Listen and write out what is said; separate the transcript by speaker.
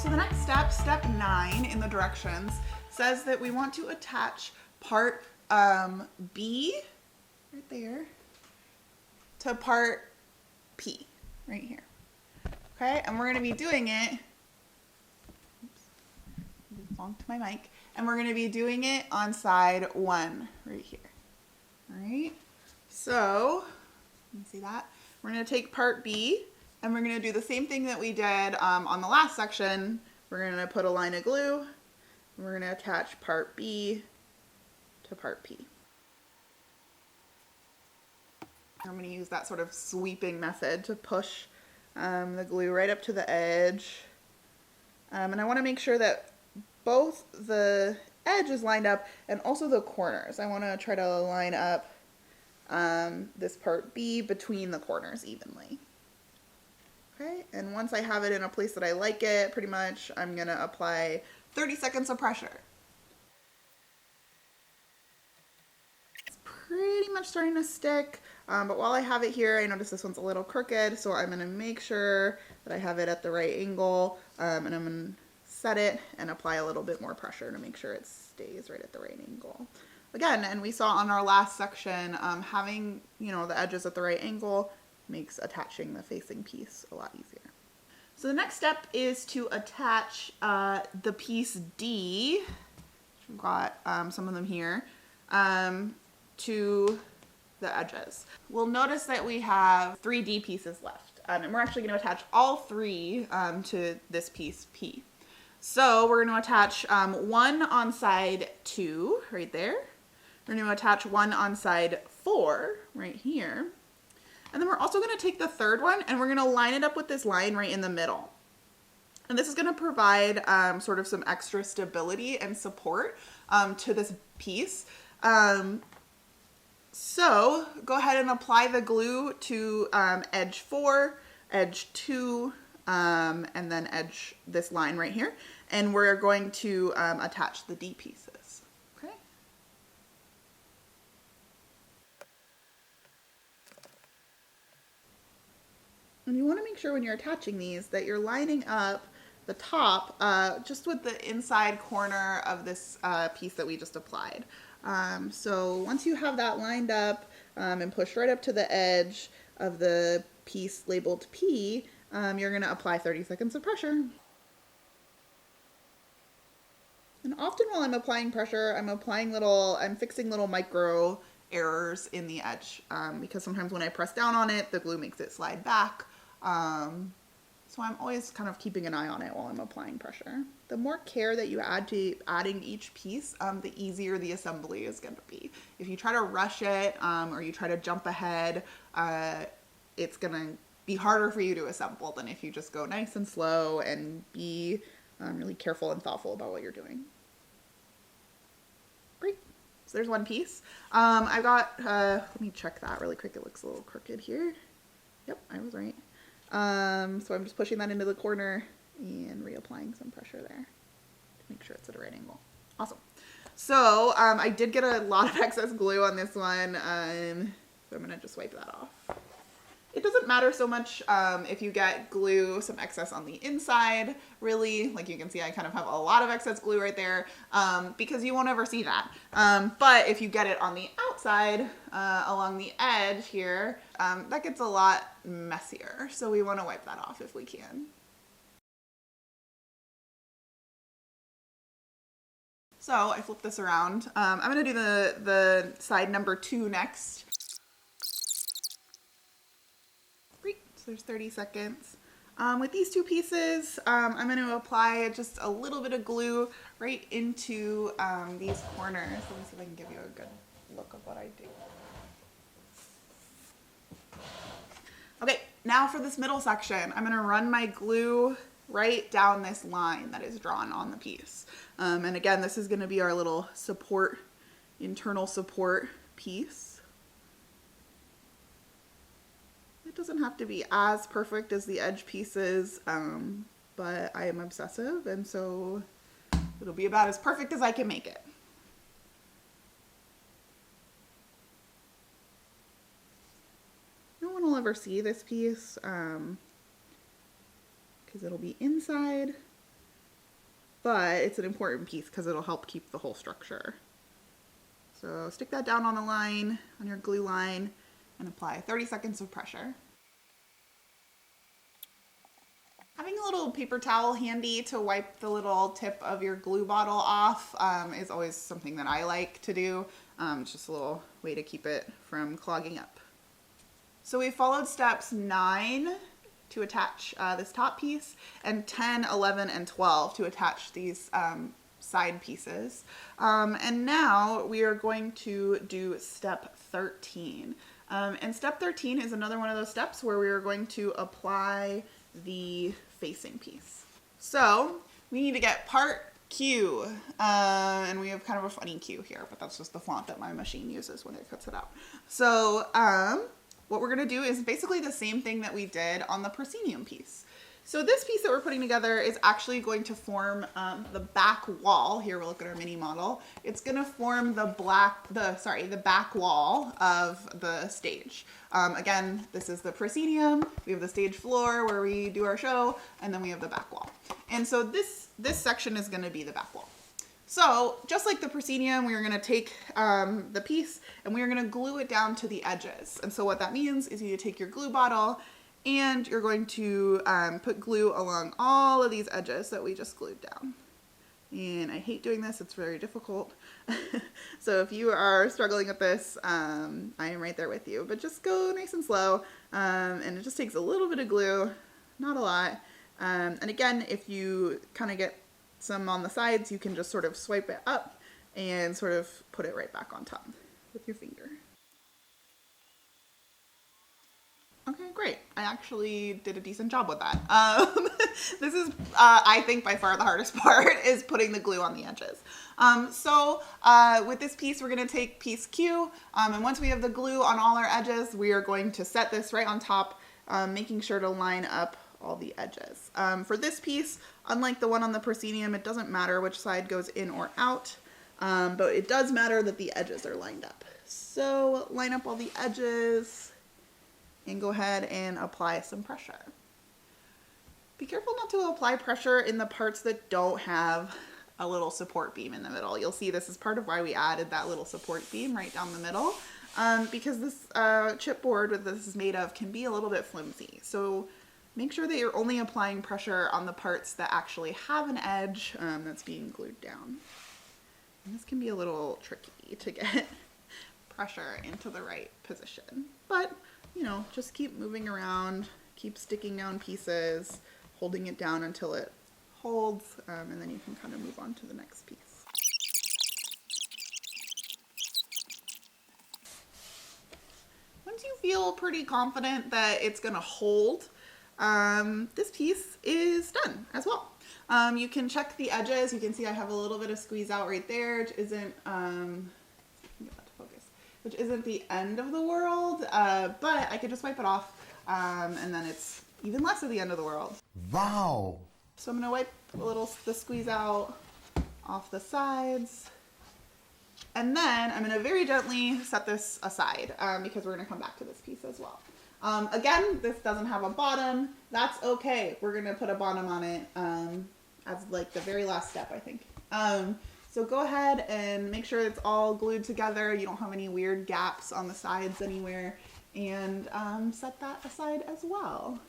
Speaker 1: So the next step, step 9 in the directions, says that we want to attach part B, right there, to part P, right here. Okay, and we're going to be doing it, bonked my mic, and we're going to be doing it on side 1, right here. All right, so, you see that? We're going to take part B, and we're going to do the same thing that we did on the last section. We're going to put a line of glue, and we're going to attach part B to part P. I'm going to use that sort of sweeping method to push the glue right up to the edge. And I want to make sure that both the edge is lined up and also the corners. I want to try to line up this part B between the corners evenly. Okay, and once I have it in a place that I like it, pretty much, I'm going to apply 30 seconds of pressure. It's pretty much starting to stick, but while I have it here, I notice this one's a little crooked, so I'm going to make sure that I have it at the right angle, and I'm going to set it and apply a little bit more pressure to make sure it stays right at the right angle. Again, and we saw on our last section, having, the edges at the right angle makes attaching the facing piece a lot easier. So the next step is to attach the piece D, we've got some of them here, to the edges. We'll notice that we have 3 D pieces left, and we're actually going to attach all 3 to this piece P. So we're going to attach one on side 2 right there. We're going to attach one on side 4 right here. And then we're also going to take the third one and we're going to line it up with this line right in the middle. And this is going to provide sort of some extra stability and support to this piece. So go ahead and apply the glue to edge 4, edge 2, and then edge this line right here. And we're going to attach the D pieces. Okay. And you want to make sure when you're attaching these that you're lining up the top just with the inside corner of this piece that we just applied. So once you have that lined up and pushed right up to the edge of the piece labeled P, you're going to apply 30 seconds of pressure. And often while I'm applying pressure, I'm fixing little micro errors in the edge because sometimes when I press down on it, the glue makes it slide back. So I'm always kind of keeping an eye on it while I'm applying pressure. The more care that you add to adding each piece, the easier the assembly is going to be. If you try to rush it or you try to jump ahead, it's going to be harder for you to assemble than if you just go nice and slow and be really careful and thoughtful about what you're doing. Great. So there's one piece. I've got, let me check that really quick. It looks a little crooked here. Yep, I was right. So I'm just pushing that into the corner and reapplying some pressure there to make sure it's at a right angle. Awesome. So I did get a lot of excess glue on this one, so I'm going to just wipe that off. It doesn't matter so much if you get glue, some excess on the inside, really. Like you can see I kind of have a lot of excess glue right there because you won't ever see that. But if you get it on the outside, along the edge here, that gets a lot messier. So we want to wipe that off if we can. So I flip this around. I'm going to do the side number 2 next. There's 30 seconds. With these 2 pieces, I'm going to apply just a little bit of glue right into these corners. Let me see if I can give you a good look of what I do. Okay, now for this middle section, I'm going to run my glue right down this line that is drawn on the piece. And again, this is going to be our little support, internal support piece. It doesn't have to be as perfect as the edge pieces, but I am obsessive, and so it'll be about as perfect as I can make it. No one will ever see this piece because it'll be inside but it's an important piece because it'll help keep the whole structure. So stick that down on the line, on your glue line, and apply 30 seconds of pressure. Having a little paper towel handy to wipe the little tip of your glue bottle off is always something that I like to do. It's just a little way to keep it from clogging up. So we followed steps 9 to attach this top piece, and 10, 11, and 12 to attach these side pieces. And now we are going to do step 13. And step 13 is another one of those steps where we are going to apply the facing piece. So we need to get part Q, and we have kind of a funny Q here, but that's just the font that my machine uses when it cuts it out. So what we're going to do is basically the same thing that we did on the proscenium piece. So this piece that we're putting together is actually going to form the back wall. Here, we'll look at our mini model. It's going to form the back wall of the stage. Again, this is the proscenium. We have the stage floor where we do our show, and then we have the back wall. And so this section is going to be the back wall. So just like the proscenium, we are going to take the piece and we are going to glue it down to the edges. And so what that means is you take your glue bottle and you're going to put glue along all of these edges that we just glued down. And I hate doing this, it's very difficult. So if you are struggling with this, I am right there with you. But just go nice and slow, and it just takes a little bit of glue, not a lot. And again, if you kind of get some on the sides, you can just sort of swipe it up and sort of put it right back on top with your finger. Okay, great. I actually did a decent job with that. This is, I think, by far the hardest part is putting the glue on the edges. So with this piece, we're going to take piece Q, and once we have the glue on all our edges, we are going to set this right on top, making sure to line up all the edges. For this piece, unlike the one on the proscenium, it doesn't matter which side goes in or out, but it does matter that the edges are lined up. So line up all the edges and go ahead and apply some pressure. Be careful not to apply pressure in the parts that don't have a little support beam in the middle. You'll see this is part of why we added that little support beam right down the middle, because this chipboard that this is made of can be a little bit flimsy. So make sure that you're only applying pressure on the parts that actually have an edge that's being glued down. And this can be a little tricky to get pressure into the right position. But, you know, just keep moving around, keep sticking down pieces, holding it down until it holds, and then you can kind of move on to the next piece. Once you feel pretty confident that it's going to hold, this piece is done as well. You can check the edges. You can see I have a little bit of squeeze out right there, which isn't, get that to focus, which isn't the end of the world, but I could just wipe it off, and then it's even less of the end of the world.
Speaker 2: Wow!
Speaker 1: So I'm going to wipe the squeeze out off the sides. And then I'm going to very gently set this aside because we're going to come back to this piece as well. Again, this doesn't have a bottom. That's okay. We're going to put a bottom on it as like the very last step, I think. So go ahead and make sure it's all glued together. You don't have any weird gaps on the sides anywhere. And set that aside as well.